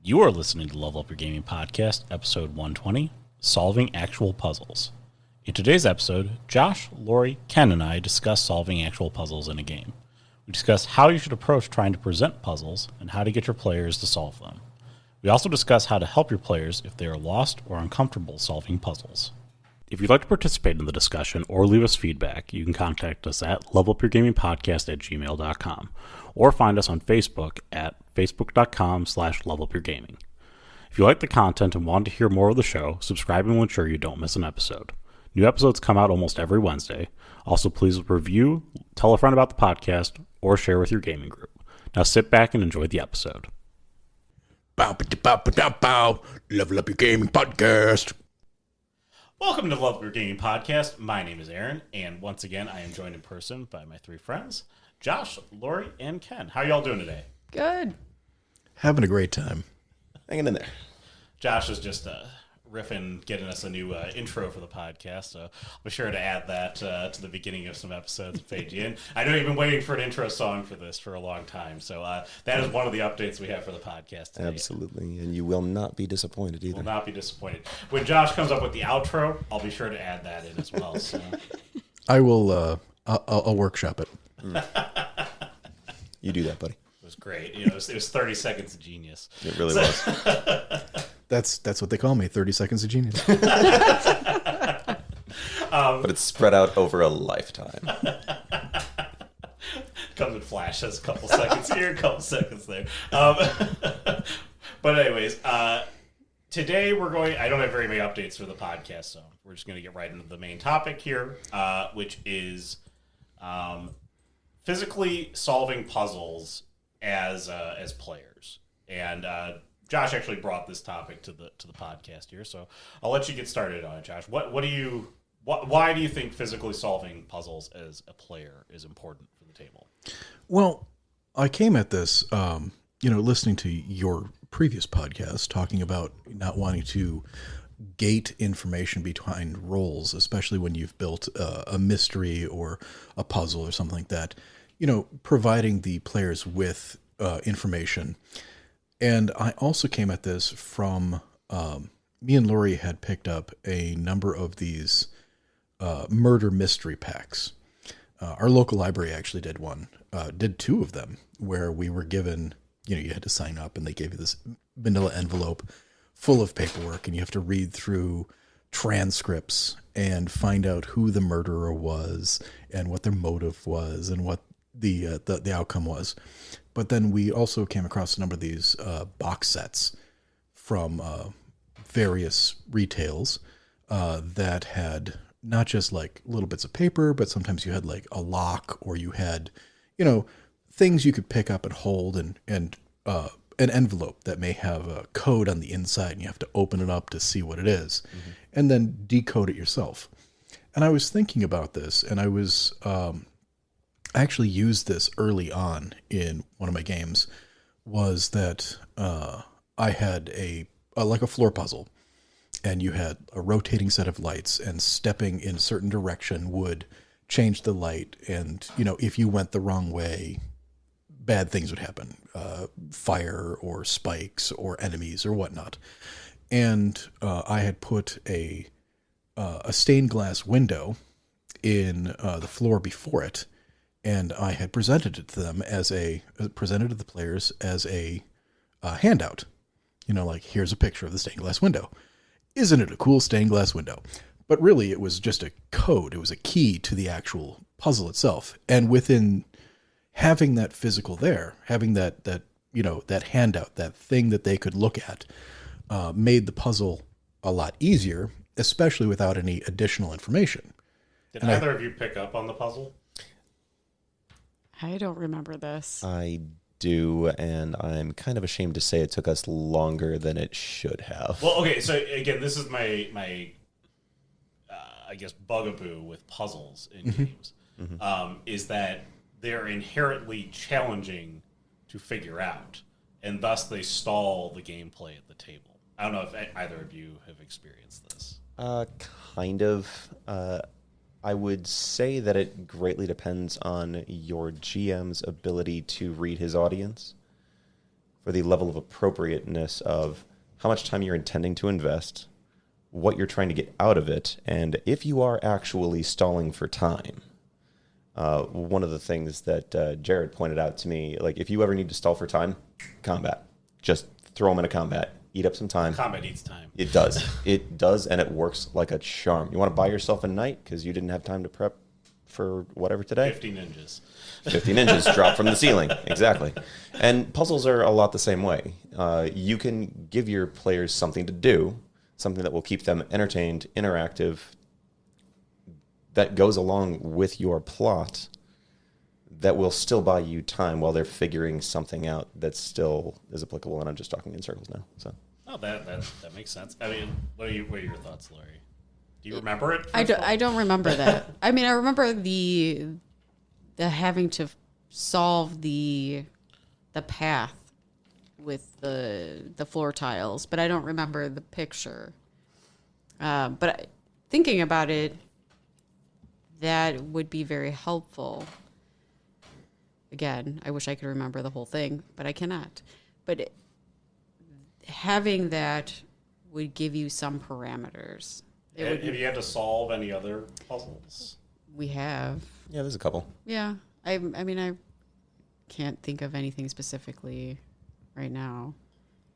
You are listening to Level Up Your Gaming Podcast, episode 120, Solving Actual Puzzles. In today's episode, Josh, Lori, Ken, and I discuss solving actual puzzles in a game. We discuss how you should approach trying to present puzzles and how to get your players to solve them. We also discuss how to help your players if they are lost or uncomfortable solving puzzles. If you'd like to participate in the discussion or leave us feedback, you can contact us at levelupyourgamingpodcast@gmail.com or find us on Facebook at facebook.com/levelupyourgaming. If you like the content and want to hear more of the show, subscribe and we'll ensure you don't miss an episode. New episodes come out almost every Wednesday. Also, please review, tell a friend about the podcast, or share with your gaming group. Now sit back and enjoy the episode. Bow. Level Up Your Gaming Podcast. Welcome to Level Up Your Gaming Podcast. My name is Aaron, and once again, I am joined in person by my three friends, Josh, Lori, and Ken. How are y'all doing today? Good. Having a great time. Hanging in there. Josh is just riffing, getting us a new intro for the podcast, so I'll be sure to add that to the beginning of some episodes and fade you in. I know you've been waiting for an intro song for this for a long time, so that is one of the updates we have for the podcast today. Absolutely, and you will not be disappointed either. Will not be disappointed. When Josh comes up with the outro, I'll be sure to add that in as well. So. I will, I'll workshop it. You do that, buddy. It was great. You know, it was 30 seconds of genius. It really was. That's what they call me, 30 seconds of genius. But it's spread out over a lifetime. Comes in flashes, a couple seconds here, a couple seconds there. But anyways, today I don't have very many updates for the podcast, so we're just going to get right into the main topic here, which is physically solving puzzles as players. And Josh actually brought this topic to the podcast here, so I'll let you get started on it, Josh. Why do you think physically solving puzzles as a player is important for the table? Well, I came at this, listening to your previous podcast, talking about not wanting to gate information behind roles, especially when you've built a mystery or a puzzle or something like that. Providing the players with information. And I also came at this from, me and Lori had picked up a number of these murder mystery packs. Our local library actually did two of them, where we were given, you had to sign up and they gave you this manila envelope full of paperwork, and you have to read through transcripts and find out who the murderer was and what their motive was and what the outcome was. But then we also came across a number of these box sets from various retails that had not just like little bits of paper, but sometimes you had like a lock, or you had, things you could pick up and hold, and an envelope that may have a code on the inside, and you have to open it up to see what it is, and then decode it yourself. And I was thinking about this, and I was... I actually used this early on in one of my games, was that I had a floor puzzle, and you had a rotating set of lights, and stepping in a certain direction would change the light. And, if you went the wrong way, bad things would happen, fire or spikes or enemies or whatnot. And I had put a stained glass window in the floor before it. And I had presented it to them presented to the players as a handout. Like, here's a picture of the stained glass window. Isn't it a cool stained glass window? But really, it was just a code. It was a key to the actual puzzle itself. And within having that physical there, having that handout, that thing that they could look at, made the puzzle a lot easier, especially without any additional information. Did either of you pick up on the puzzle? I don't remember this. I do, and I'm kind of ashamed to say it took us longer than it should have. Well, okay, so again, this is my I guess, bugaboo with puzzles in games, is that they're inherently challenging to figure out, and thus they stall the gameplay at the table. I don't know if either of you have experienced this. Kind of. I would say that it greatly depends on your GM's ability to read his audience. for the level of appropriateness of how much time you're intending to invest, what you're trying to get out of it, and if you are actually stalling for time. One of the things that Jared pointed out to me, like if you ever need to stall for time, combat. Just throw them into combat. Eat up some time. Combat eats time. It does. It does, and it works like a charm. You want to buy yourself a night because you didn't have time to prep for whatever today? 50 ninjas. 50 ninjas drop from the ceiling. Exactly. And puzzles are a lot the same way. You can give your players something to do, something that will keep them entertained, interactive, that goes along with your plot, that will still buy you time while they're figuring something out that still is applicable. And I'm just talking in circles now. So. Oh, that makes sense. I mean, what are your thoughts, Laurie? Do you remember it? I don't remember that. I mean, I remember the having to solve the path with the floor tiles, but I don't remember the picture. But thinking about it, that would be very helpful. Again, I wish I could remember the whole thing, but I cannot. But having that would give you some parameters. Have you had to solve any other puzzles? We have. Yeah, there's a couple. Yeah. I mean, I can't think of anything specifically right now.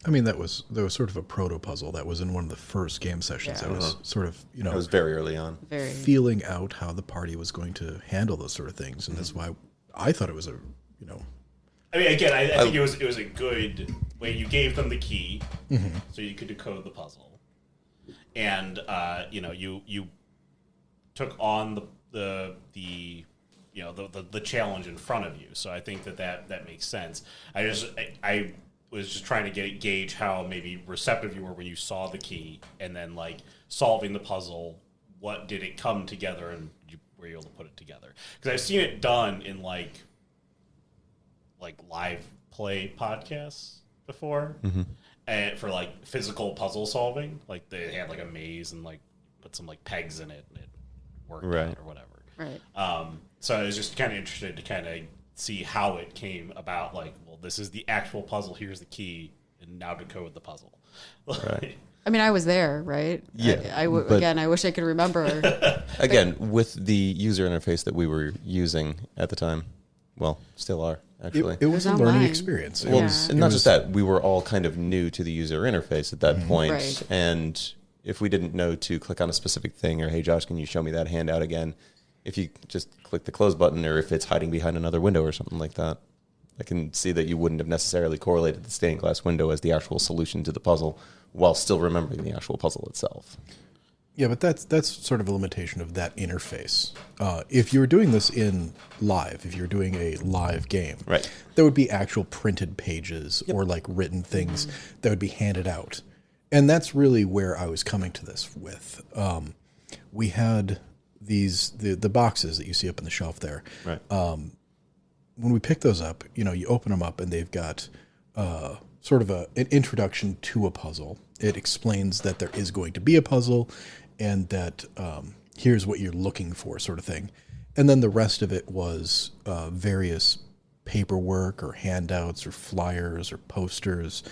I mean, there was sort of a proto puzzle that was in one of the first game sessions. Yeah. That was sort of, It was very early on. Very. feeling out how the party was going to handle those sort of things, and that's why I thought it was I mean, again, I think it was a good way. You gave them the key, so you could decode the puzzle, and you took on the challenge in front of you. So I think that makes sense. I was just trying to gauge how maybe receptive you were when you saw the key, and then like solving the puzzle. What did it come together, and were you able to put it together? Because I've seen it done in like live play podcasts before, and for like physical puzzle solving. Like they had like a maze and like put some like pegs in it, and it worked out or whatever. Right. So I was just kind of interested to kind of see how it came about. Like, well, this is the actual puzzle. Here's the key, and now decode the puzzle. Right. I mean, I was there, right? Yeah, Again, I wish I could remember. Again, with the user interface that we were using at the time, well, still are, actually. it was a online. learning experience. Well, Yeah. and not just that, we were all kind of new to the user interface at that point. Right. And if we didn't know to click on a specific thing, or, hey, Josh, can you show me that handout again? If you just click the close button, or if it's hiding behind another window or something like that, I can see that you wouldn't have necessarily correlated the stained glass window as the actual solution to the puzzle while still remembering the actual puzzle itself. Yeah, but that's sort of a limitation of that interface. If you were doing this in live, if you're doing a live game, Right. there would be actual printed pages or like written things that would be handed out. And that's really where I was coming to this with. We had the boxes that you see up on the shelf there. Right. When we pick those up, you open them up and they've got sort of an introduction to a puzzle. It explains that there is going to be a puzzle and that here's what you're looking for, sort of thing. And then the rest of it was various paperwork or handouts or flyers or posters,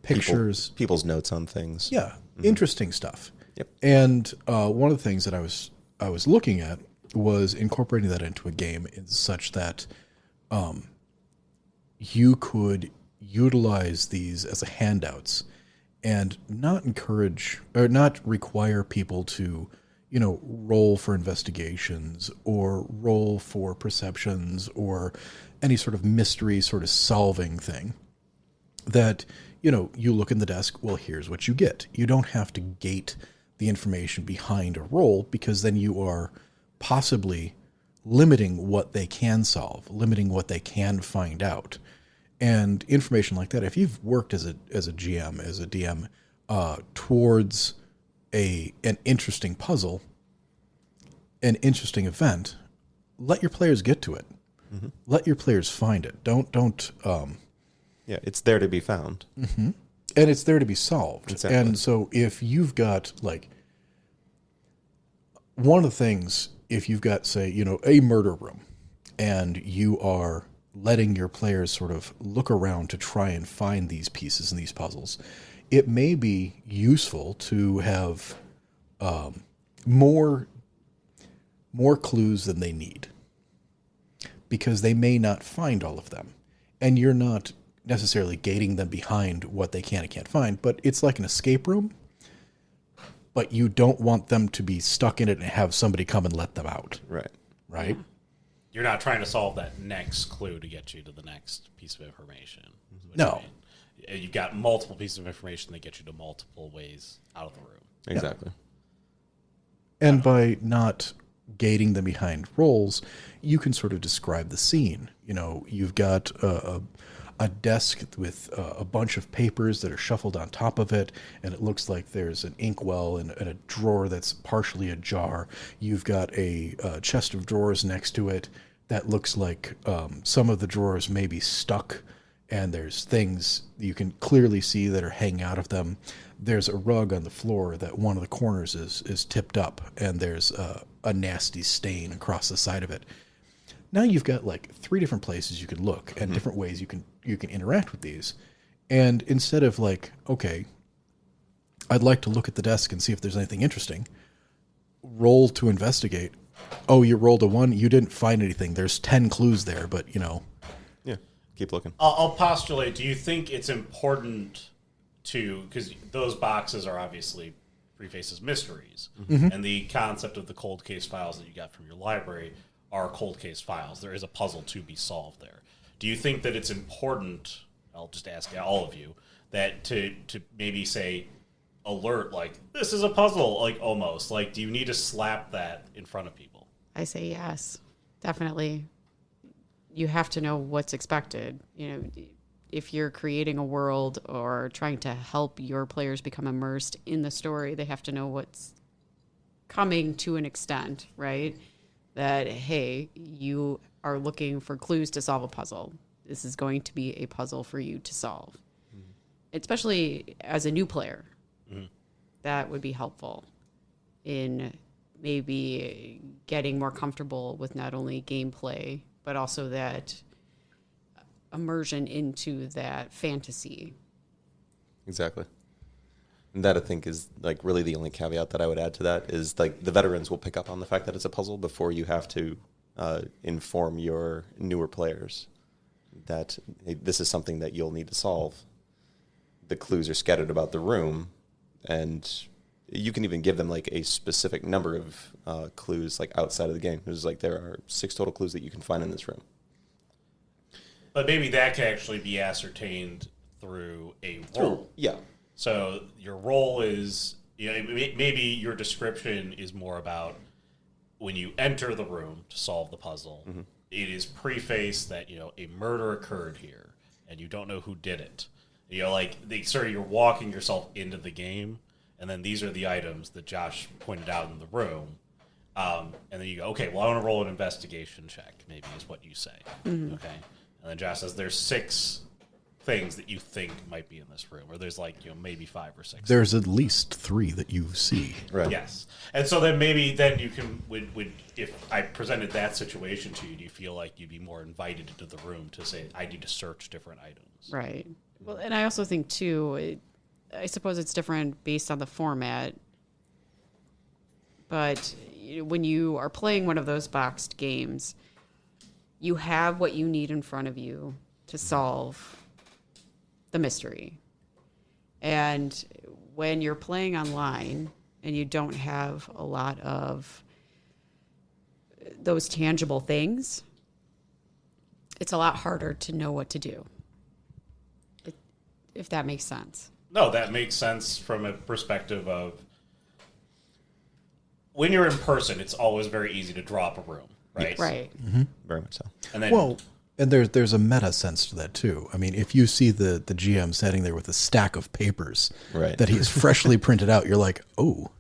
pictures. People's notes on things. Yeah, interesting stuff. Yep. And one of the things that I was looking at was incorporating that into a game in such that you could utilize these as handouts and not encourage or not require people to, roll for investigations or roll for perceptions or any sort of mystery sort of solving thing. That, you look in the desk, well, here's what you get. You don't have to gate the information behind a roll, because then you are possibly limiting what they can solve, limiting what they can find out. And information like that, if you've worked as a GM, as a DM, towards an interesting puzzle, an interesting event, let your players get to it. Let your players find it. Don't. Yeah, it's there to be found. And it's there to be solved. Exactly. And so if you've got one of the things, if you've got, say, a murder room, and you are letting your players sort of look around to try and find these pieces in these puzzles, it may be useful to have more clues than they need, because they may not find all of them. And you're not necessarily gating them behind what they can and can't find, but it's like an escape room, but you don't want them to be stuck in it and have somebody come and let them out. Right. Right? You're not trying to solve that next clue to get you to the next piece of information. is what No. you mean. You've got multiple pieces of information that get you to multiple ways out of the room. Exactly. And by not gating them behind roles, you can sort of describe the scene. You know, you've got a desk with a bunch of papers that are shuffled on top of it, and it looks like there's an inkwell and a drawer that's partially ajar. You've got a chest of drawers next to it that looks like some of the drawers may be stuck, and there's things you can clearly see that are hanging out of them. There's a rug on the floor that one of the corners is tipped up, and there's a nasty stain across the side of it. Now you've got like 3 different places you can look and different ways you can interact with these. And instead of like, okay, I'd like to look at the desk and see if there's anything interesting, roll to investigate. Oh, you rolled a 1, you didn't find anything. There's 10 clues there, but you know. Yeah. Keep looking. I'll postulate, do you think it's important to, because those boxes are obviously preface as mysteries, and the concept of the cold case files that you got from your library are cold case files. There is a puzzle to be solved there. Do you think that it's important, I'll just ask all of you, that to maybe say, alert, like, this is a puzzle, like, almost, like, do you need to slap that in front of people? I say yes, definitely. You have to know what's expected. You know, if you're creating a world or trying to help your players become immersed in the story, they have to know what's coming to an extent, right? That, hey, you are looking for clues to solve a puzzle. This is going to be a puzzle for you to solve. Especially as a new player. That would be helpful in maybe getting more comfortable with not only gameplay, but also that immersion into that fantasy. Exactly. And that, I think, is like really the only caveat that I would add to that is like the veterans will pick up on the fact that it's a puzzle before you have to inform your newer players that, hey, this is something that you'll need to solve. The clues are scattered about the room, and you can even give them like a specific number of clues like outside of the game. There's like there are 6 total clues that you can find in this room. But maybe that can actually be ascertained through a role. Yeah. So your role is, you know, maybe your description is more about when you enter the room to solve the puzzle, it is prefaced that, you know, a murder occurred here and you don't know who did it. You know, like you're walking yourself into the game, and then these are the items that Josh pointed out in the room. And then you go, okay, well, I want to roll an investigation check, maybe is what you say. Okay. And then Josh says there's 6 things that you think might be in this room, or there's like, you know, maybe 5 or 6. There's at least 3 that you see. Right. Yes. And so then maybe then you can, would if I presented that situation to you, do you feel like you'd be more invited into the room to say, I need to search different items? Right. Well, and I also think, too, I suppose it's different based on the format. But when you are playing one of those boxed games, you have what you need in front of you to solve the mystery. And when you're playing online and you don't have a lot of those tangible things, it's a lot harder to know what to do, if that makes sense. No, that makes sense from a perspective of when you're in person, it's always very easy to drop a room, right? Right. Very much so. And then, Well, and there's a meta sense to that too. I mean, if you see the GM sitting there with a stack of papers Right. that he's freshly printed out, you're like, oh,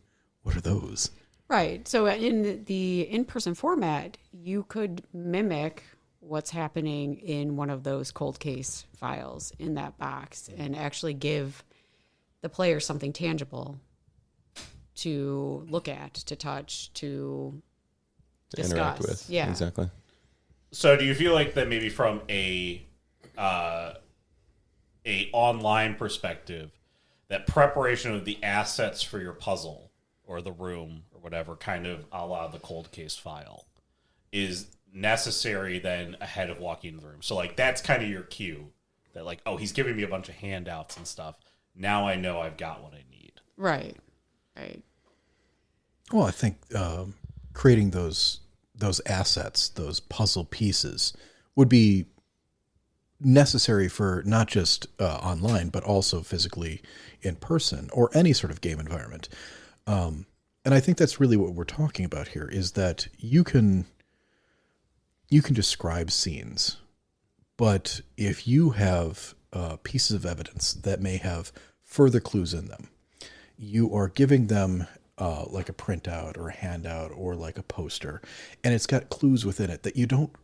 what are those? Right. So in the in-person format, you could mimic what's happening in one of those cold case files in that box and actually give the player something tangible to look at, to touch, to discuss. Interact with. Yeah. Exactly. So do you feel like that maybe from a online perspective, that preparation of the assets for your puzzle or the room or whatever, kind of a la the cold case file, is necessary then ahead of walking into the room? So like that's kind of your cue that like, oh, he's giving me a bunch of handouts and stuff. Now I know I've got what I need. Right. Well, I think creating those assets, those puzzle pieces, would be necessary for not just online, but also physically in person or any sort of game environment. And I think that's really what we're talking about here, is that you can describe scenes, but if you have pieces of evidence that may have further clues in them, you are giving them like a printout or a handout or like a poster, and it's got clues within it that you don't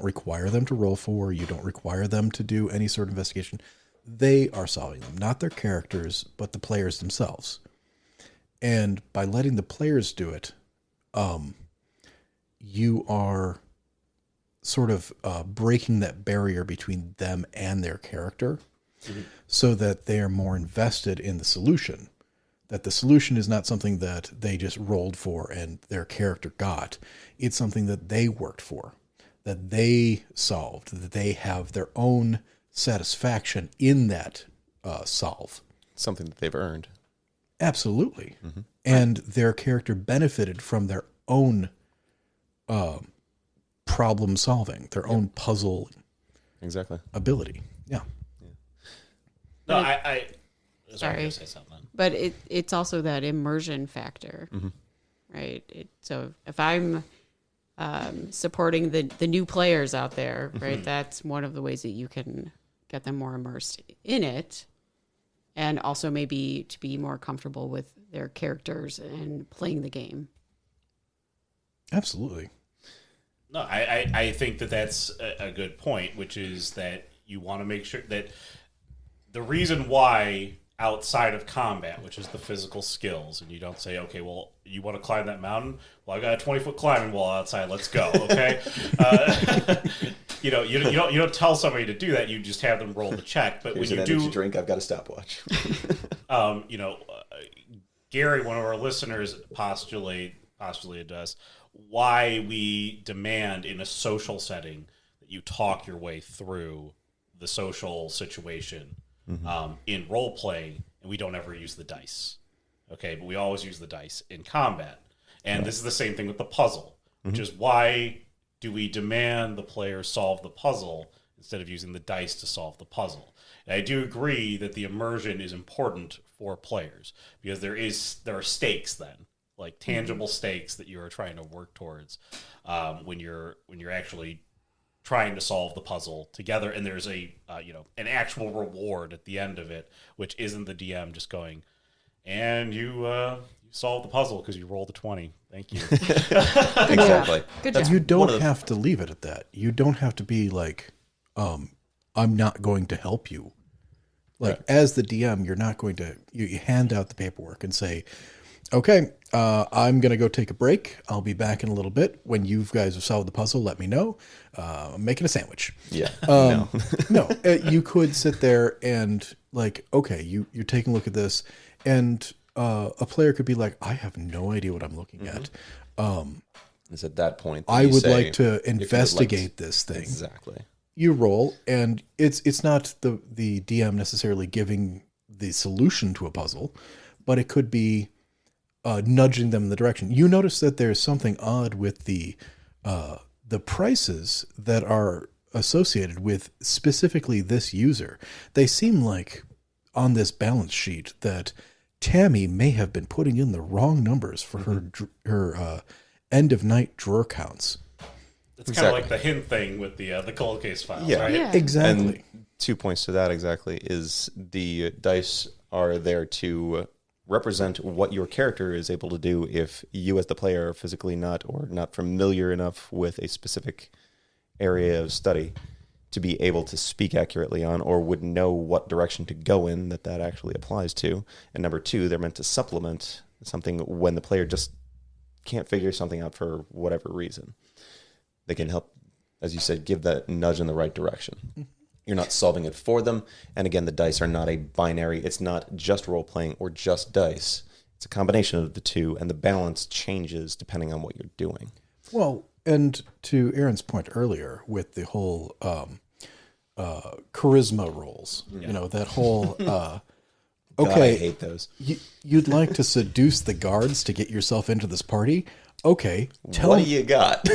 require them to roll for, you don't require them to do any sort of investigation. They are solving them, not their characters, but the players themselves. And by letting the players do it, you are sort of breaking that barrier between them and their character, so that they are more invested in the solution. That the solution is not something that they just rolled for and their character got. It's something that they worked for, that they solved, that they have their own satisfaction in that solve. Something that they've earned. Absolutely. Mm-hmm. And their character benefited from their own problem solving, their own puzzle ability. Yeah. No, I sorry. To say something. But it's also that immersion factor, right? So if I'm supporting the new players out there, right, that's one of the ways that you can get them more immersed in it, and also maybe to be more comfortable with their characters and playing the game. Absolutely. No, I think that that's a good point, which is that you want to make sure that the reason why outside of combat, which is the physical skills, and you don't say, okay, well, you want to climb that mountain? Well, I got a 20-foot climbing wall outside. Let's go. Okay. You don't tell somebody to do that. You just have them roll the check. But Here's when you an do energy drink, I've got a stopwatch. Gary, one of our listeners, postulated us why we demand in a social setting that you talk your way through the social situation in role playing, and we don't ever use the dice. Okay, but we always use the dice in combat. And this is the same thing with the puzzle, which is why do we demand the player solve the puzzle instead of using the dice to solve the puzzle? And I do agree that the immersion is important for players, because there are stakes then, like tangible stakes that you are trying to work towards when you're actually trying to solve the puzzle together, and there's an actual reward at the end of it, which isn't the DM just going, and you solved the puzzle because you rolled a 20. Thank you. Exactly. Good job. You don't have to leave it at that. You don't have to be like, I'm not going to help you. Like, as the DM, you're not going to, you hand out the paperwork and say, okay, I'm going to go take a break. I'll be back in a little bit. When you guys have solved the puzzle, let me know. I'm making a sandwich. Yeah. No, you could sit there and like, okay, you're taking a look at this, and a player could be like, I have no idea what I'm looking at. It's at that point that I you would say, like to if you would investigate this thing. Exactly. You roll, and it's not the DM necessarily giving the solution to a puzzle, but it could be nudging them in the direction. You notice that there's something odd with the prices that are associated with specifically this user. They seem like on this balance sheet that Tammy may have been putting in the wrong numbers for her end of night drawer counts. It's kind of like the hint thing with the cold case files, right? Yeah. Exactly. And 2 points to that exactly is the dice are there to represent what your character is able to do if you as the player are physically not familiar enough with a specific area of study to be able to speak accurately on, or would know what direction to go in that actually applies to. And number 2, they're meant to supplement something when the player just can't figure something out for whatever reason. They can help as you said, give that nudge in the right direction. You're not solving it for them. And again, the dice are not a binary. It's not just role-playing or just dice. It's a combination of the two, and the balance changes depending on what you're doing. Well, and to Aaron's point earlier with the whole charisma rolls, that whole... God, okay, I hate those. You'd like to seduce the guards to get yourself into this party? Okay, What do you got?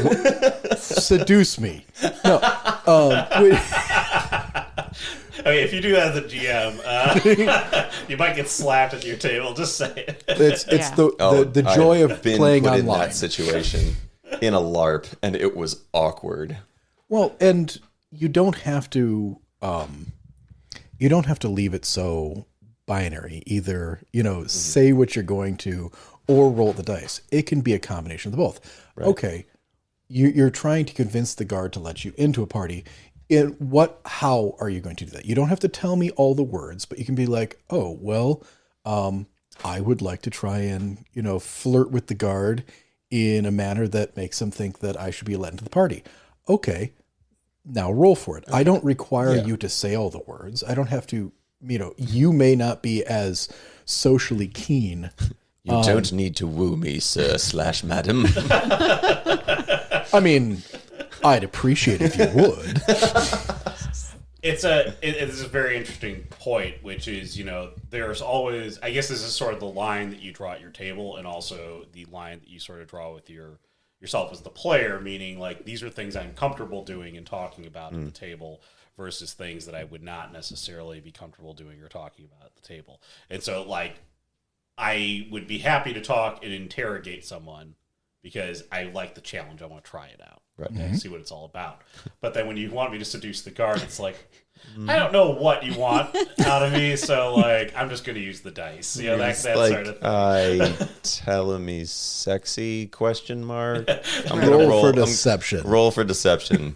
seduce me. No, I mean, if you do that as a GM, you might get slapped at your table. Just say it. it's Yeah. the joy I've of been playing put in online. that situation in a LARP, and it was awkward. Well, and you don't have to leave it so binary. Either say what you're going to, or roll the dice. It can be a combination of the both. Right. Okay, you're trying to convince the guard to let you into a party. How are you going to do that? You don't have to tell me all the words, but you can be like, oh, well, I would like to try and, flirt with the guard in a manner that makes him think that I should be let into the party. Okay, now roll for it. I don't require you to say all the words. I don't have to, you may not be as socially keen. You don't need to woo me, sir / madam. I mean, I'd appreciate if you would. It's a very interesting point, which is, there's always, I guess this is sort of the line that you draw at your table, and also the line that you sort of draw with yourself as the player, meaning like these are things I'm comfortable doing and talking about at the table versus things that I would not necessarily be comfortable doing or talking about at the table. And so like I would be happy to talk and interrogate someone because I like the challenge. I want to try it out. Right. And see what it's all about. But then when you want me to seduce the guard, it's like, I don't know what you want out of me, so like I'm just going to use the dice. That like, sort of thing. telling me sexy ? I'm Roll for deception. Roll for deception.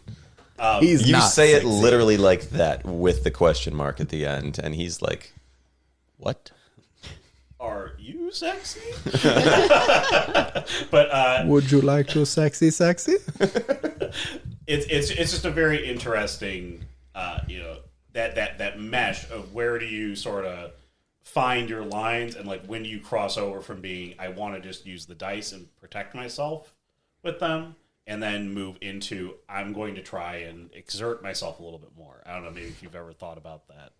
He's You not say sexy. it literally like that with the question mark at the end, and he's like, "What? Are you sexy? But Would you like to sexy? it's just a very interesting, that mesh of where do you sort of find your lines, and like when do you cross over from being I want to just use the dice and protect myself with them, and then move into I'm going to try and exert myself a little bit more. I don't know, maybe if you've ever thought about that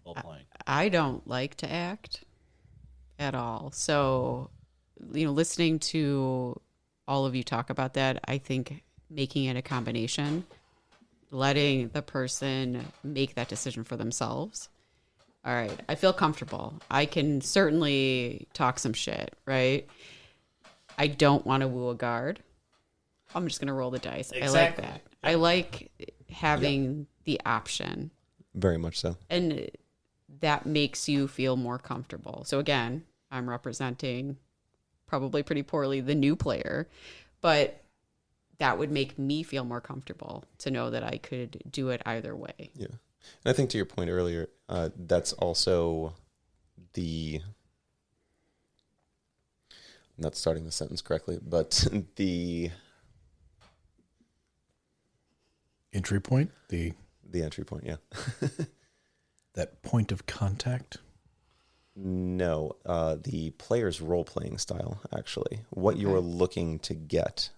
while playing. I don't like to act at all. So, listening to all of you talk about that, I think making it a combination, letting the person make that decision for themselves. All right, I feel comfortable. I can certainly talk some shit, right? I don't want to woo a guard. I'm just going to roll the dice. Exactly. I like that. I like having the option. Very much so." And that makes you feel more comfortable. So again, I'm representing probably pretty poorly the new player, but that would make me feel more comfortable to know that I could do it either way. Yeah. And I think to your point earlier, that's also I'm not starting the sentence correctly, but the Entry point, the entry point, yeah. that point of contact. No, the player's role-playing style, actually. What you're looking to get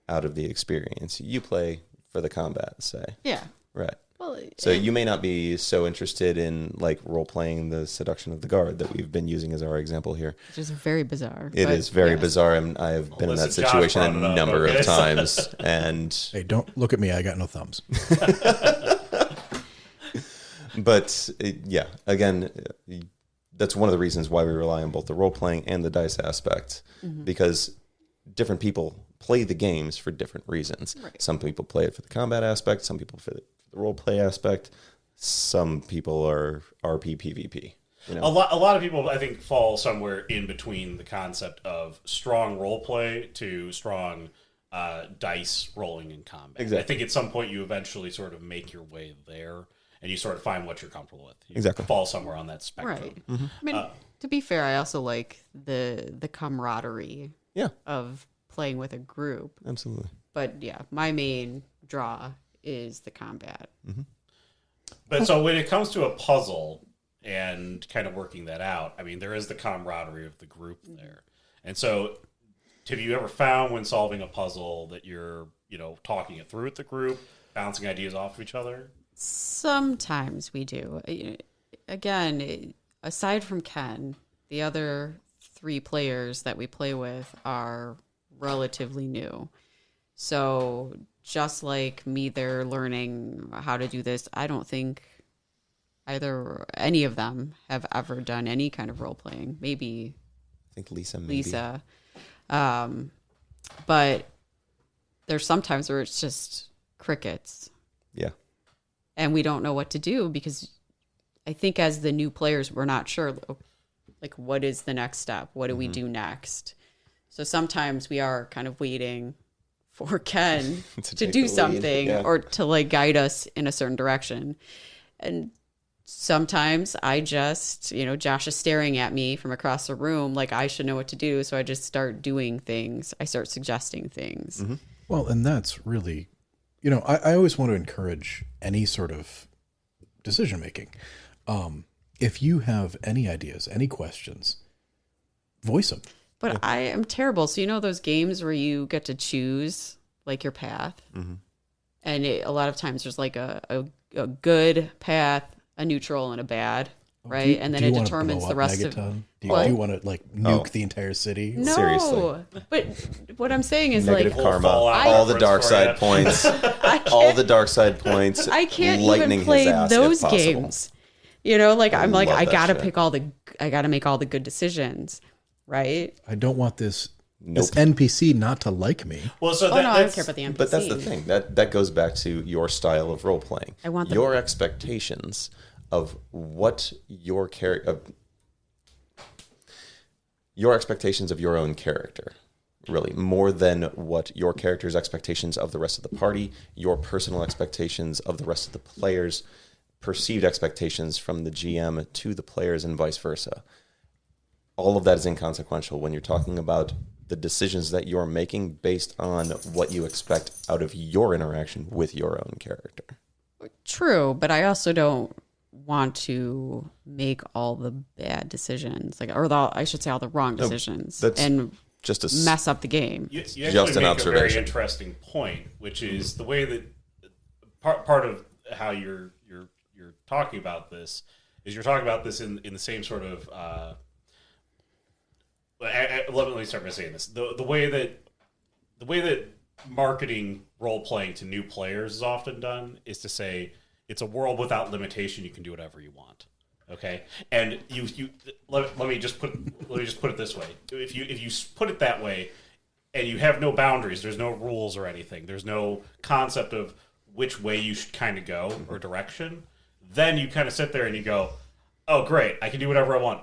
out of the experience. You play for the combat, say. Yeah. Right. Well, So you may not be so interested in like role-playing the seduction of the guard that we've been using as our example here. which is very bizarre. It but is very yes. bizarre, and I've been in that Listen, Josh situation brought it a up, number okay? of times. And Hey, don't look at me. I got no thumbs. but yeah, again, that's one of the reasons why we rely on both the role-playing and the dice aspect, because different people play the games for different reasons. Right. Some people play it for the combat aspect. Some people for the role-play aspect. Some people are RP PvP. A lot of people, I think, fall somewhere in between the concept of strong role play to strong dice rolling in combat. Exactly. I think at some point you eventually sort of make your way there, and you sort of find what you're comfortable with. You Exactly. fall somewhere on that spectrum. Right. I mean, to be fair, I also like the camaraderie Yeah, of playing with a group. absolutely. But yeah, my main draw is the combat. But so when it comes to a puzzle and kind of working that out, I mean, there is the camaraderie of the group there. And so have you ever found when solving a puzzle that you're, talking it through with the group, bouncing ideas off of each other? Sometimes we do. Again, aside from Ken, the other 3 players that we play with are relatively new. So just like me, they're learning how to do this. I don't think any of them have ever done any kind of role playing. Maybe I think Lisa. But there's sometimes where it's just crickets. Yeah. And we don't know what to do because I think as the new players, we're not sure, like, what is the next step? What do we do next? So sometimes we are kind of waiting for Ken to do something or to like guide us in a certain direction. And sometimes I just, Josh is staring at me from across the room like I should know what to do. So I just start doing things. I start suggesting things. Well, and that's really, I always want to encourage any sort of decision making. If you have any ideas, any questions, voice them. But I am terrible. So those games where you get to choose like your path, and a lot of times there's like a good path, a neutral, and a bad, right? And then it determines the rest of. Do you want to like nuke the entire city? No, Seriously. But what I'm saying is Negative like karma, Fallout all the reference dark for side ya. points, all the dark side points. I can't lightening even play his ass those if possible. games. I'm like love I that gotta shit. I gotta make all the good decisions, right? I don't want this NPC not to like me. Well, so I don't care about the NPC. But that's the thing. That goes back to your style of role playing. I want your expectations of what your your expectations of your own character, really, more than what your character's expectations of the rest of the party, your personal expectations of the rest of the players, perceived expectations from the GM to the players, and vice versa. All of that is inconsequential when you're talking about the decisions that you're making based on what you expect out of your interaction with your own character. True, but I also don't want to make all the bad decisions, I should say all the wrong decisions, and just mess up the game. You Just actually an make a very observation. interesting point, which is the way that part of how you're talking about this is you're talking about this in the same sort of. Let me start by saying this: the way that marketing role playing to new players is often done is to say it's a world without limitation. You can do whatever you want. Okay, and let me just put it this way: if you put it that way, and you have no boundaries, there's no rules or anything, there's no concept of which way you should kind of go or direction, then you kind of sit there and you go, oh great, I can do whatever I want.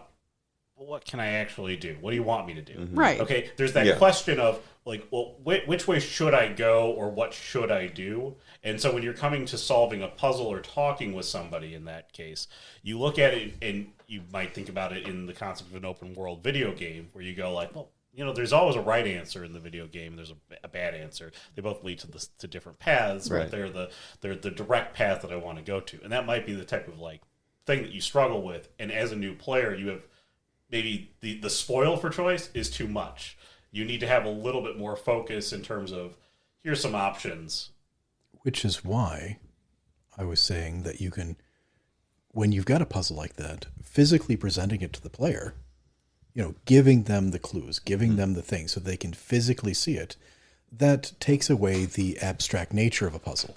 Well, what can I actually do? What do you want me to do? Right. Okay, there's that question of like, well, which way should I go or what should I do? And so when you're coming to solving a puzzle or talking with somebody in that case, you look at it and you might think about it in the concept of an open world video game where you go like, well, there's always a right answer in the video game. There's a bad answer. They both lead to different paths, Right. but they're the direct path that I want to go to. And that might be the type of like thing that you struggle with. And as a new player, you have maybe the spoil for choice is too much. You need to have a little bit more focus in terms of here's some options. Which is why I was saying that you can, when you've got a puzzle like that, physically presenting it to the player, giving them the clues, giving them the things so they can physically see it, that takes away the abstract nature of a puzzle,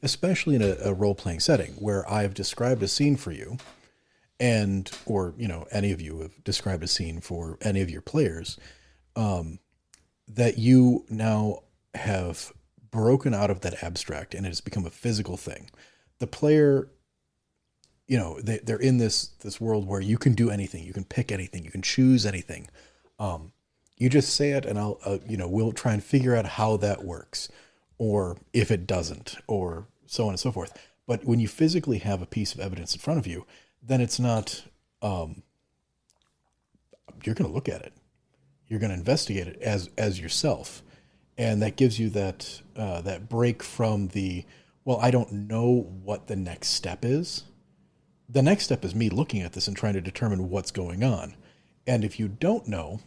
especially in a role-playing setting where I've described a scene for you or any of you have described a scene for any of your players, that you now have broken out of that abstract and it has become a physical thing. The player, they're in this world where you can do anything, you can pick anything, you can choose anything. You just say it and we'll try and figure out how that works or if it doesn't or so on and so forth. But when you physically have a piece of evidence in front of you, then it's not, you're going to look at it. You're going to investigate it as yourself. And that gives you that break from the, well, I don't know what the next step is. The next step is me looking at this and trying to determine what's going on. And if you don't know,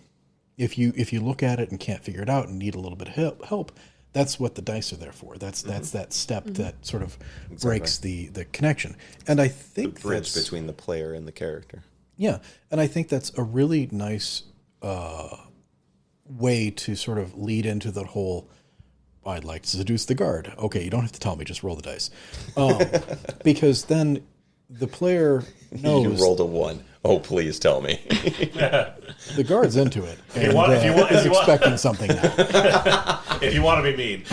if you look at it and can't figure it out and need a little bit of help, that's what the dice are there for. That's that step that sort of breaks the connection. And I think The bridge between the player and the character. yeah, and I think that's a really nice way to sort of lead into the whole, I'd like to seduce the guard. Okay, you don't have to tell me, just roll the dice. Because then the player knows... You rolled a 1. Oh, please tell me. The guard's into it. And if you want, is expecting something now. if you want to be mean.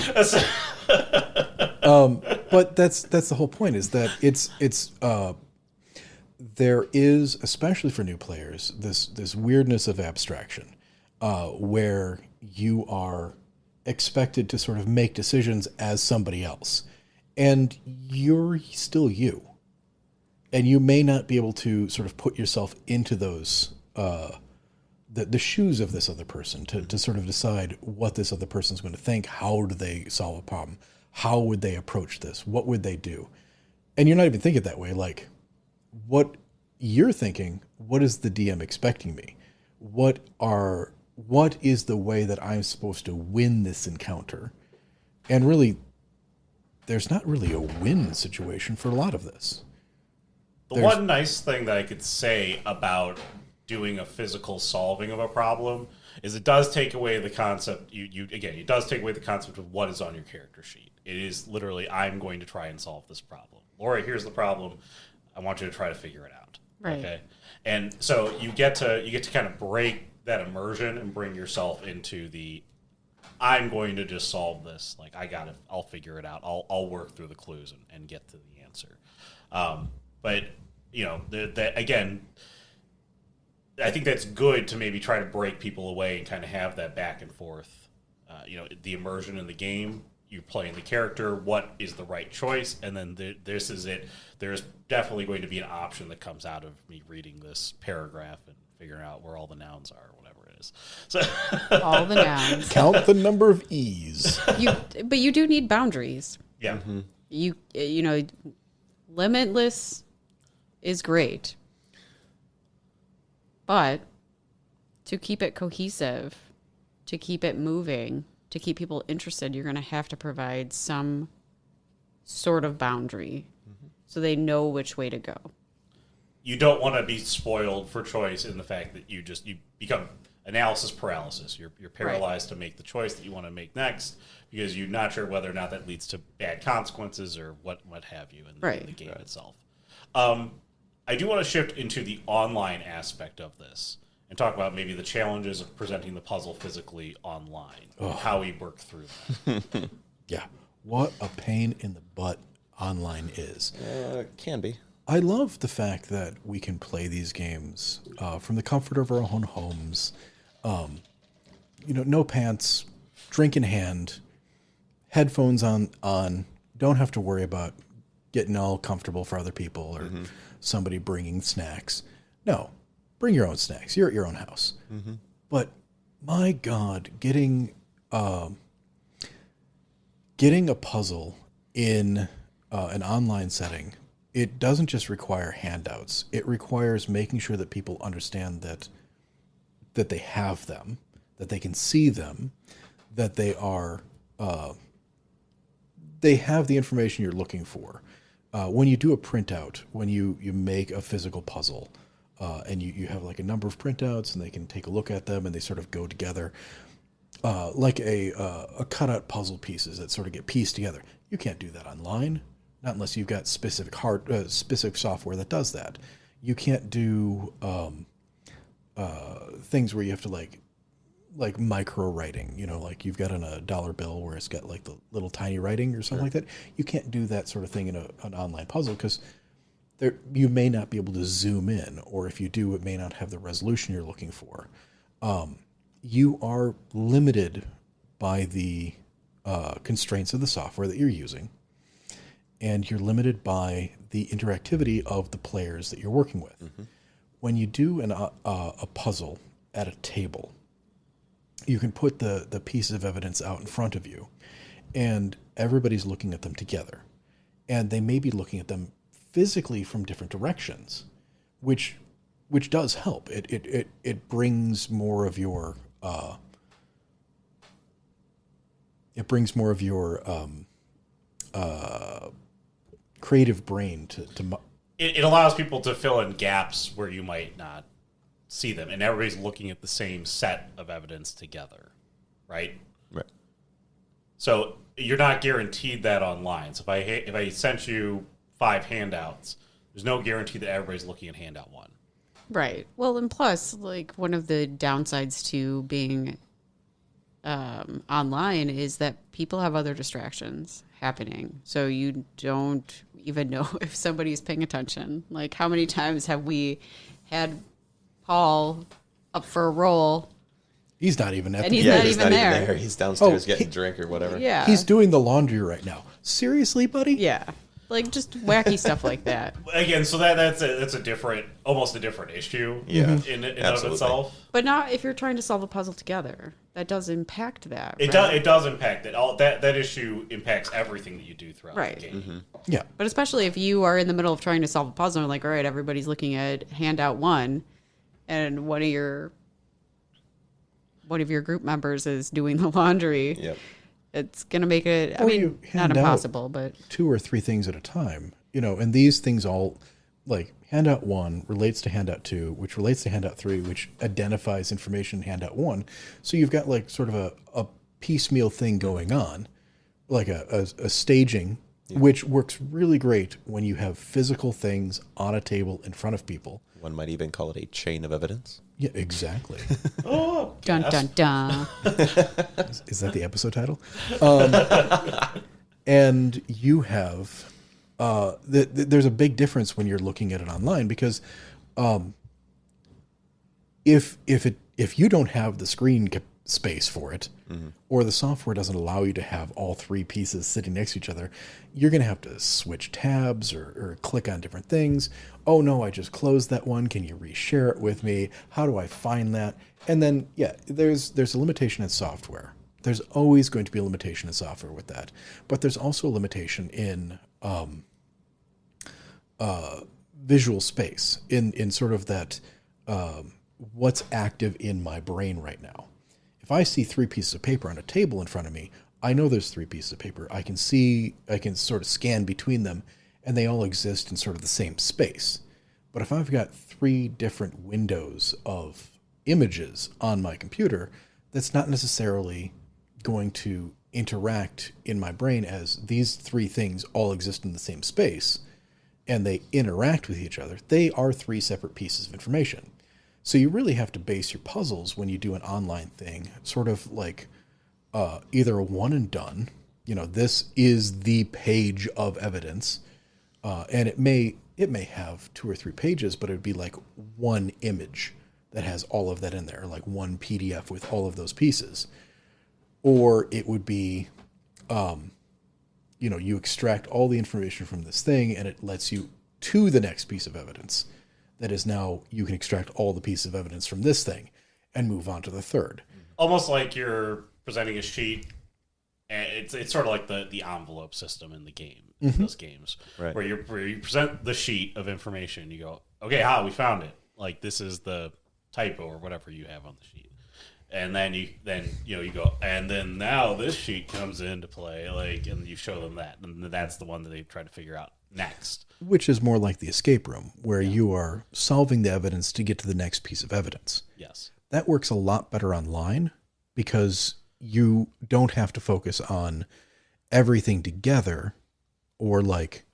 But that's the whole point, is that it's there is, especially for new players, this weirdness of abstraction, where you are expected to sort of make decisions as somebody else, and you're still you, and you may not be able to sort of put yourself into those the shoes of this other person to sort of decide what this other person's going to think. How do they solve a problem? How would they approach this? What would they do? And you're not even thinking that way. Like, what you're thinking, what is the DM expecting me? What is the way that I'm supposed to win this encounter? And really, there's not really a win situation for a lot of this. One nice thing that I could say about doing a physical solving of a problem is it does take away the concept. It does take away the concept of what is on your character sheet. It is literally, I'm going to try and solve this problem. Laura, here's the problem. I want you to try to figure it out. Right. Okay. And so you get to kind of break that immersion and bring yourself into the, I'm going to just solve this. Like, I'll figure it out. I'll work through the clues and get to the answer. But again, I think that's good to maybe try to break people away and kind of have that back and forth. The immersion in the game, you're playing the character, what is the right choice, and then this is it. There's definitely going to be an option that comes out of me reading this paragraph and figuring out where all the nouns are, or whatever it is. So All the nouns. Count the number of E's. But you do need boundaries. yeah. You limitless is great, but to keep it cohesive, to keep it moving, to keep people interested, you're going to have to provide some sort of boundary so they know which way to go. You don't want to be spoiled for choice in the fact that you become analysis paralysis. You're paralyzed to make the choice that you want to make next because you're not sure whether or not that leads to bad consequences or what have you in the game itself. I do want to shift into the online aspect of this and talk about maybe the challenges of presenting the puzzle physically online and how we work through that. Yeah. What a pain in the butt online is. It can be. I love the fact that we can play these games from the comfort of our own homes. No pants, drink in hand, headphones on. Don't have to worry about getting all comfortable for other people or somebody bringing snacks. No, bring your own snacks. You're at your own house. But my God, getting a puzzle in an online setting, it doesn't just require handouts. It requires making sure that people understand that they have them, that they can see them, that they are they have the information you're looking for. When you do a printout, when you make a physical puzzle, and you have like a number of printouts, and they can take a look at them, and they sort of go together, like a cutout puzzle pieces that sort of get pieced together. You can't do that online. Not unless you've got specific software that does that. You can't do things where you have to like micro writing. Like you've got on a dollar bill where it's got like the little tiny writing or something like that. You can't do that sort of thing in an online puzzle because you may not be able to zoom in, or if you do, it may not have the resolution you're looking for. You are limited by the constraints of the software that you're using. And you're limited by the interactivity of the players that you're working with. When you do a puzzle at a table, you can put the pieces of evidence out in front of you, and everybody's looking at them together. and they may be looking at them physically from different directions, which does help. It brings more of your creative brain to It allows people to fill in gaps where you might not see them, and everybody's looking at the same set of evidence together, right? Right. So you're not guaranteed that online. So if I sent you 5 handouts, there's no guarantee that everybody's looking at handout 1. Right. Well, and plus, like, one of the downsides to being online is that people have other distractions happening. So you don't even know if somebody's paying attention. Like, how many times have we had Paul up for a roll? He's not even at And the he's Yeah, not he's even not there. even there. He's downstairs Oh, getting a drink or whatever. Yeah. He's doing the laundry right now. Seriously, buddy? Yeah. Like, just wacky stuff like that. Again, so that's a different, almost a different issue. Yeah. In of Absolutely. itself. But not if you're trying to solve a puzzle together. That does impact that. It right? does impact it. That issue impacts everything that you do throughout Right. the game. Yeah. But especially if you are in the middle of trying to solve a puzzle and like, all right, everybody's looking at handout 1 and one of your group members is doing the laundry. Yep. It's going to make it, I Or mean, you not hand out impossible, but 2 or 3 things at a time, and these things all, like, handout 1 relates to handout 2, which relates to handout 3, which identifies information in handout 1. So you've got, like, sort of a piecemeal thing going on, like a staging, which works really great when you have physical things on a table in front of people. One might even call it a chain of evidence. Yeah, exactly. dun, dun, dun. Is that the episode title? And you have there's a big difference when you're looking at it online, because if you don't have the screen space for it, or the software doesn't allow you to have all 3 pieces sitting next to each other, you're going to have to switch tabs or click on different things. Oh no, I just closed that one. Can you reshare it with me? How do I find that? And then, yeah, there's a limitation in software. There's always going to be a limitation in software with that. But there's also a limitation in visual space, in sort of that what's active in my brain right now. If I see 3 pieces of paper on a table in front of me, I know there's 3 pieces of paper. I can sort of scan between them, and they all exist in sort of the same space. But if I've got 3 different windows of images on my computer, that's not necessarily going to interact in my brain as these 3 things all exist in the same space, and they interact with each other. They are 3 separate pieces of information. So you really have to base your puzzles when you do an online thing, sort of like either a one and done, this is the page of evidence, and it may have 2 or 3 pages, but it would be like one image that has all of that in there, like one PDF with all of those pieces. Or it would be, you extract all the information from this thing, and it lets you to the next piece of evidence. That is, now you can extract all the pieces of evidence from this thing and move on to the third. Almost like you're presenting a sheet, and it's sort of like the envelope system in the game, those games, Right. where you present the sheet of information. You go, okay, we found it. Like, this is the typo or whatever you have on the sheet. And then you go, and then now this sheet comes into play, like, and you show them that, and that's the one that they try to figure out next. Which is more like the escape room, where you are solving the evidence to get to the next piece of evidence. Yes. That works a lot better online because you don't have to focus on everything together, or like,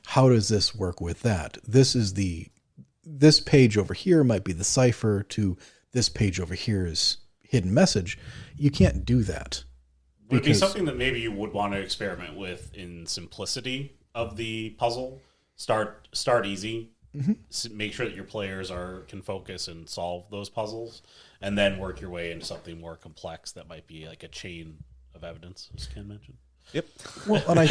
how does this work with that? This page over here might be the cipher to this page over here is hidden message. You can't do that. Would it be something that maybe you would want to experiment with in simplicity of the puzzle? Start easy. Make sure that your players can focus and solve those puzzles, and then work your way into something more complex that might be like a chain of evidence, as Ken mentioned. Yep. Well, and I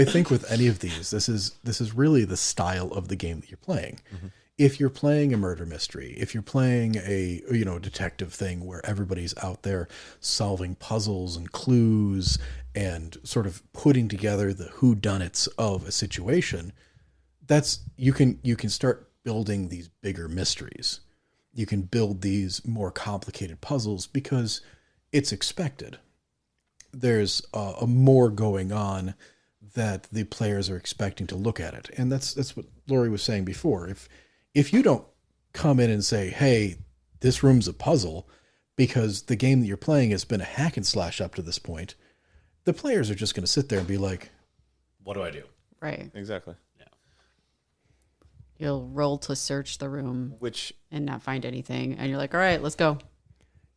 think with any of these, this is really the style of the game that you're playing. if you're playing a murder mystery, if you're playing a, detective thing where everybody's out there solving puzzles and clues and sort of putting together the whodunits of a situation, that's you can start building these bigger mysteries. You can build these more complicated puzzles because it's expected. There's a more going on that the players are expecting to look at it. And that's what Lori was saying before. If you don't come in and say, hey, this room's a puzzle, because the game that you're playing has been a hack and slash up to this point, the players are just going to sit there and be like, what do I do? Right. Exactly. Yeah. You'll roll to search the room Which, and not find anything. And you're like, all right, let's go.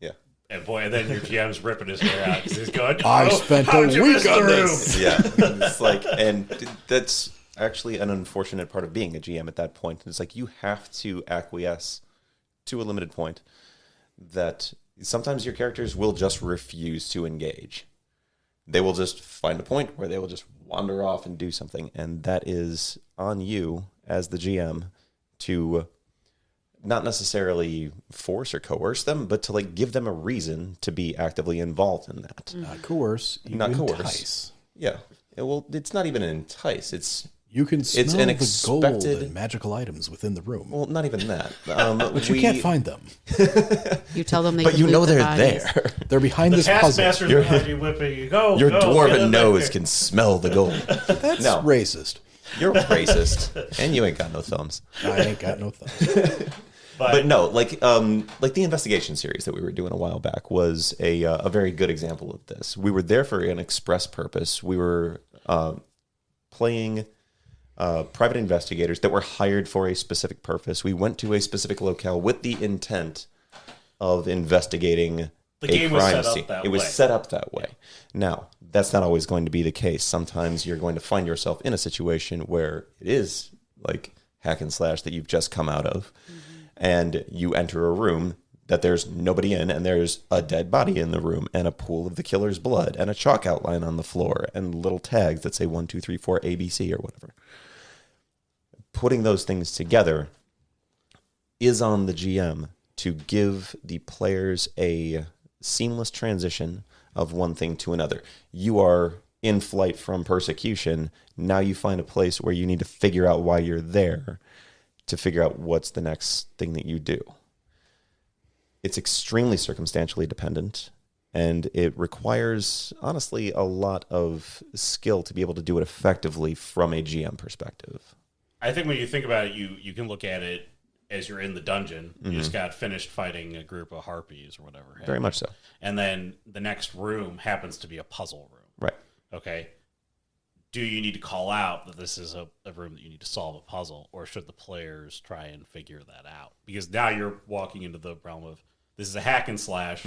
yeah. And boy, and then your GM's ripping his hair out because he's going, I spent a week on this. Yeah. It's like, and that's actually an unfortunate part of being a GM at that point. It's like you have to acquiesce to a limited point that sometimes your characters will just refuse to engage. They will just find a point where they will just wander off and do something. And that is on you as the GM to not necessarily force or coerce them, but to like give them a reason to be actively involved in that. Not coerce, you Not coerce. entice. Yeah. It's not even an entice. You can smell an the gold expected- and magical items within the room. Well, not even that. But you can't find them. You tell them they But can you know loot the they're bodies. there. They're behind The this puzzle. taskmaster's behind you whipping you. Go, Your go, get dwarven in nose there. can smell the gold. That's No. racist. You're racist, and you ain't got no thumbs. I ain't got no thumbs. But no, like the investigation series that we were doing a while back was a very good example of this. We were there for an express purpose. We were playing private investigators that were hired for a specific purpose. We went to a specific locale with the intent of investigating The a game was crime set up scene. that It was way. set up that way. Now, that's not always going to be the case. Sometimes you're going to find yourself in a situation where it is like hack and slash that you've just come out of, and you enter a room that there's nobody in, and there's a dead body in the room, and a pool of the killer's blood, and a chalk outline on the floor, and little tags that say 1, 2, 3, 4, ABC or whatever. Putting those things together is on the GM to give the players a seamless transition of one thing to another. You are in flight from persecution. Now you find a place where you need to figure out why you're there to figure out what's the next thing that you do. It's extremely circumstantially dependent, and it requires, honestly, a lot of skill to be able to do it effectively from a GM perspective. I think when you think about it, you can look at it as you're in the dungeon. You just got finished fighting a group of harpies or whatever. Very much so. And then the next room happens to be a puzzle room. Right. Okay. Do you need to call out that this is a room that you need to solve a puzzle, or should the players try and figure that out? Because now you're walking into the realm of this is a hack and slash,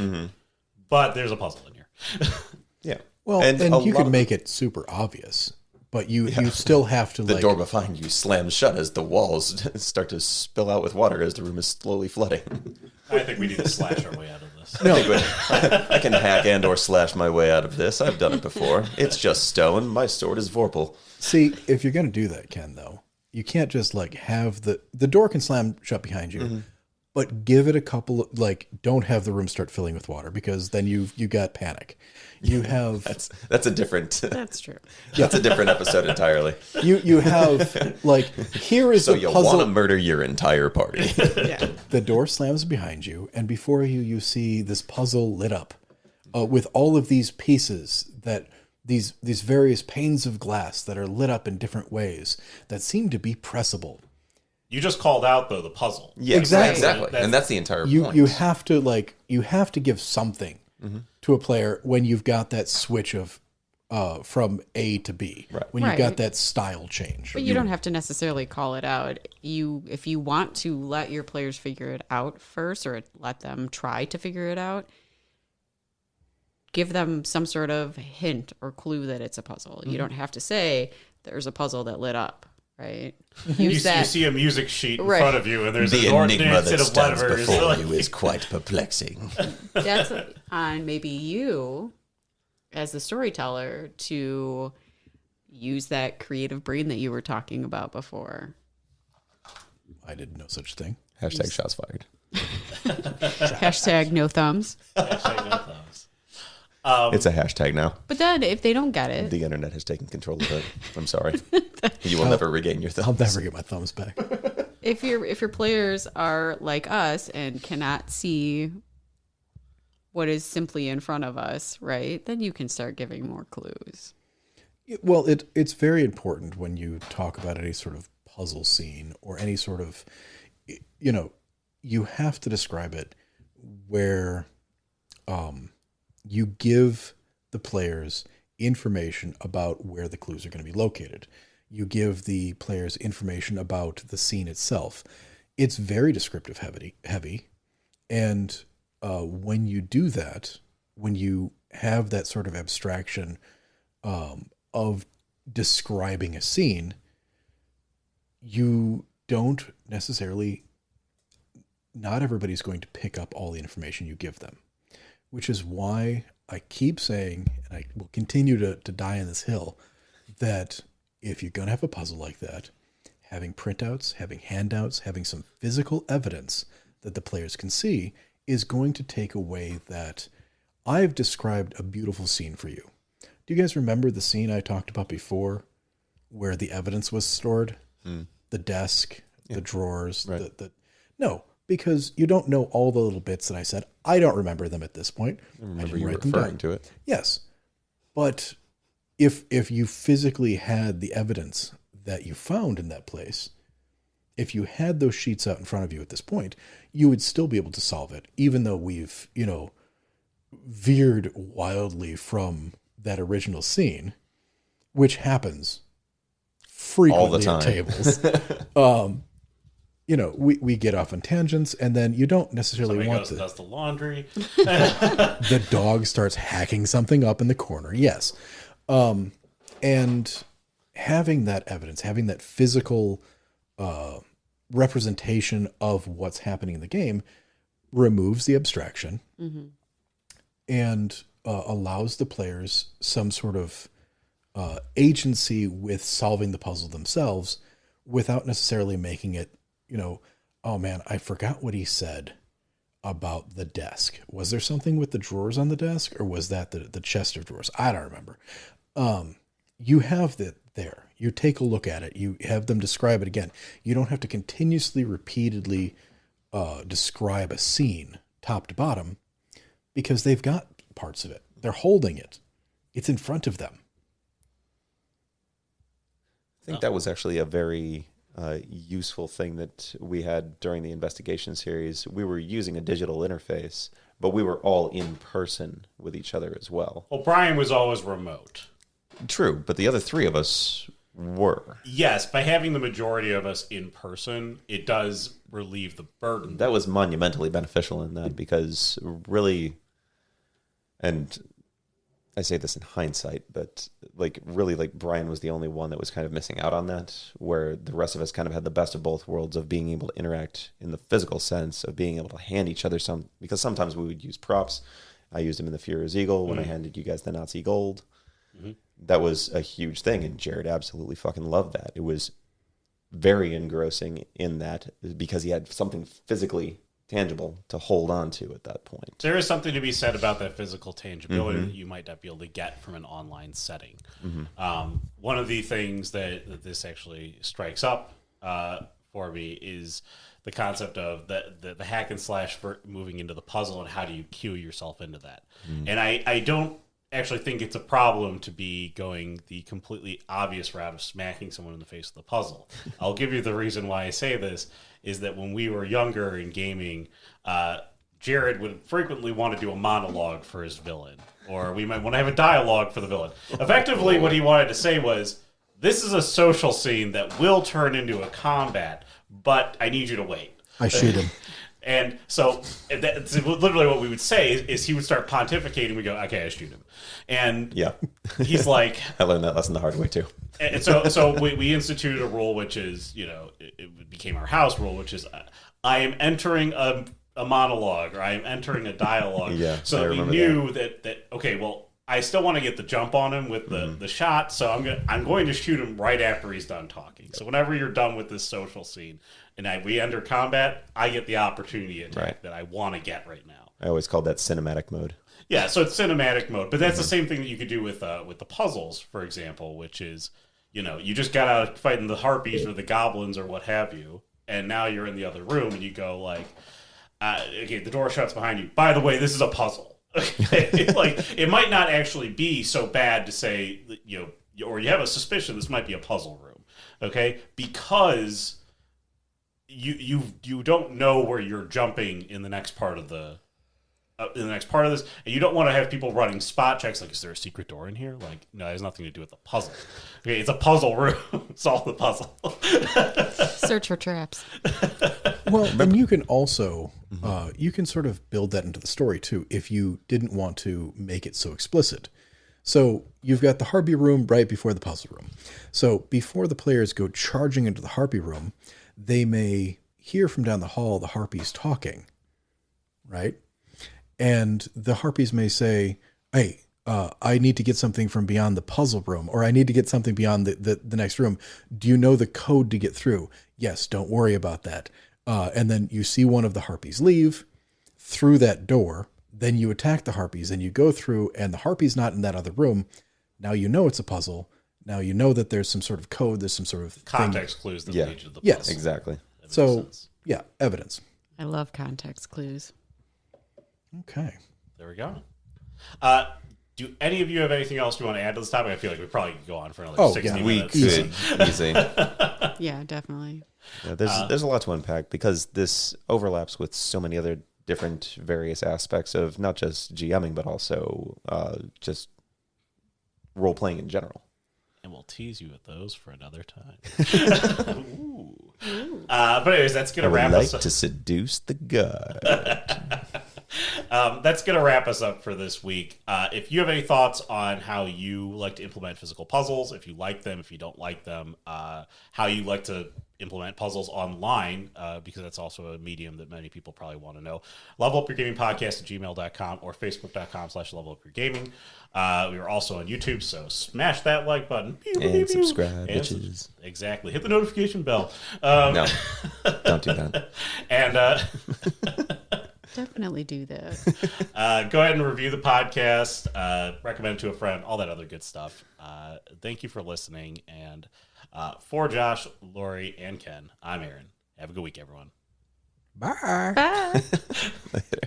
but there's a puzzle in here. Yeah. Well, and you can make it super obvious, but you still have to The door behind you slams shut as the walls start to spill out with water as the room is slowly flooding. I think we need to slash our way out of this. I can hack and or slash my way out of this. I've done it before. It's just stone. My sword is Vorpal. See, if you're going to do that, Ken, though, you can't just like have the door can slam shut behind you, but give it a couple of, like, don't have the room start filling with water, because then you got panic. You have that's a different That's true. that's a different episode entirely. you have like, here is So a you'll puzzle. want to murder your entire party. Yeah. The door slams behind you, and before you see this puzzle lit up with all of these pieces that these various panes of glass that are lit up in different ways that seem to be pressable. You just called out, though, the puzzle. Yeah, Exactly. And that's the entire You point. you have to give something to a player when you've got that switch of from A to B. Right. When you've Right. got that style change. But you don't have to necessarily call it out. If you want to let your players figure it out first, or let them try to figure it out, give them some sort of hint or clue that it's a puzzle. You don't have to say there's a puzzle that lit up, right? You Use that. see a music sheet in Right. front of you, and there's The an enigma ordinate that set of stands letters. before Like, you is quite perplexing. That's on maybe you as the storyteller to use that creative brain that you were talking about before. I did no such thing. Hashtag shots fired. Hashtag no thumbs. Hashtag no thumbs. It's a hashtag now. But then if they don't get it, The internet has taken control of it. I'm sorry. You will never regain your I'll thumbs. never get my thumbs back. if your players are like us and cannot see what is simply in front of us, right? Then you can start giving more clues. Well, it's very important when you talk about any sort of puzzle scene or any sort of, you have to describe it where you give the players information about where the clues are going to be located. You give the players information about the scene itself. It's very descriptive heavy. And when you do that, when you have that sort of abstraction of describing a scene, you don't necessarily, not everybody's going to pick up all the information you give them, which is why I keep saying, and I will continue to die on this hill, that if you're going to have a puzzle like that, having printouts, having handouts, having some physical evidence that the players can see is going to take away that I've described a beautiful scene for you. Do you guys remember the scene I talked about before where the evidence was stored? The desk, the drawers, Right. No, because you don't know all the little bits that I said. I don't remember them at this point. I remember didn't you write them referring down. to it. Yes. But if you physically had the evidence that you found in that place, if you had those sheets out in front of you at this point, you would still be able to solve it, even though we've, veered wildly from that original scene, which happens frequently All the time. at tables. We get off on tangents, and then you don't necessarily Somebody want goes to. and does the laundry. The dog starts hacking something up in the corner. Yes. And having that evidence, having that physical representation of what's happening in the game removes the abstraction and allows the players some sort of agency with solving the puzzle themselves without necessarily making it, oh man, I forgot what he said about the desk. Was there something with the drawers on the desk, or was that the chest of drawers? I don't remember. You have that there. You take a look at it. You have them describe it again. You don't have to continuously, repeatedly describe a scene top to bottom because they've got parts of it. They're holding it. It's in front of them. I think that was actually a very useful thing that we had during the investigation series. We were using a digital interface, but we were all in person with each other as well. Well, Brian was always remote. True, but the other three of us were. Yes, by having the majority of us in person, it does relieve the burden. That was monumentally beneficial in that because really, and I say this in hindsight, but really Brian was the only one that was kind of missing out on that, where the rest of us kind of had the best of both worlds of being able to interact in the physical sense of being able to hand each other some, because sometimes we would use props. I used them in the Führer's Eagle when I handed you guys the Nazi Gold. That was a huge thing, and Jared absolutely fucking loved that. It was very engrossing in that because he had something physically tangible to hold on to at that point. There is something to be said about that physical tangibility that you might not be able to get from an online setting. One of the things that this actually strikes up for me is the concept of the hack and slash for moving into the puzzle and how do you cue yourself into that. And I don't actually think it's a problem to be going the completely obvious route of smacking someone in the face with a puzzle. I'll give you the reason why I say this is that when we were younger in gaming, Jared would frequently want to do a monologue for his villain, or we might want to have a dialogue for the villain. Effectively, what he wanted to say was, this is a social scene that will turn into a combat, but I need you to wait. I shoot him. And so that's literally what we would say is he would start pontificating. We go, okay, I shoot him. And Yeah. he's like, I learned that lesson the hard way too. and so we instituted a rule, which is, it became our house rule, which is I am entering a monologue or I am entering a dialogue. Yeah, so I that we remember knew that, okay, well, I still want to get the jump on him with the shot, so I'm going to shoot him right after he's done talking. So whenever you're done with this social scene and we enter combat, I get the opportunity attack that I want to get right now. I always call that cinematic mode. Yeah, so it's cinematic mode, but that's the same thing that you could do with the puzzles, for example, which is, you just got out of fighting the harpies or the goblins or what have you, and now you're in the other room and you go like, okay, the door shuts behind you. By the way, this is a puzzle. Okay? Like, it might not actually be so bad to say, or you have a suspicion this might be a puzzle room, okay? Because you don't know where you're jumping in the next part of this, and you don't want to have people running spot checks like, is there a secret door in here? Like, no, it has nothing to do with the puzzle. Okay, it's a puzzle room. Solve the puzzle. Search for traps. Well, and you can also, you can sort of build that into the story too, if you didn't want to make it so explicit. So you've got the harpy room right before the puzzle room. So before the players go charging into the harpy room, they may hear from down the hall the harpies talking, right? And the harpies may say, hey, I need to get something from beyond the puzzle room, or I need to get something beyond the next room. Do you know the code to get through? Yes, don't worry about that. And then you see one of the harpies leave through that door. Then you attack the harpies and you go through, and the harpy's not in that other room. Now you know it's a puzzle. Now you know that there's some sort of code, there's some sort of Context clues that lead to the puzzle. Yes, Exactly. So, yeah, evidence. I love context clues. Okay. There we go. Do any of you have anything else you want to add to this topic? I feel like we probably could go on for another 60 minutes. Easy. Yeah, definitely. Yeah, there's a lot to unpack because this overlaps with so many other different various aspects of not just GMing, but also just role playing in general. And we'll tease you with those for another time. Ooh. But anyways, that's going to wrap us up. To seduce the god. That's going to wrap us up for this week. If you have any thoughts on how you like to implement physical puzzles, if you like them, if you don't like them, how you like to implement puzzles online, because that's also a medium that many people probably want to know, levelupyourgamingpodcast@gmail.com or facebook.com/levelupyourgaming. We are also on YouTube, so smash that like button. And subscribe, bitches. Exactly. Hit the notification bell. No, don't do that. And... Definitely do that. go ahead and review the podcast, recommend it to a friend, all that other good stuff. Thank you for listening. And for Josh, Lori, and Ken, I'm Aaron. Have a good week, everyone. Bye. Bye. Later.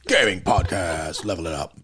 Gaming podcast. Level it up.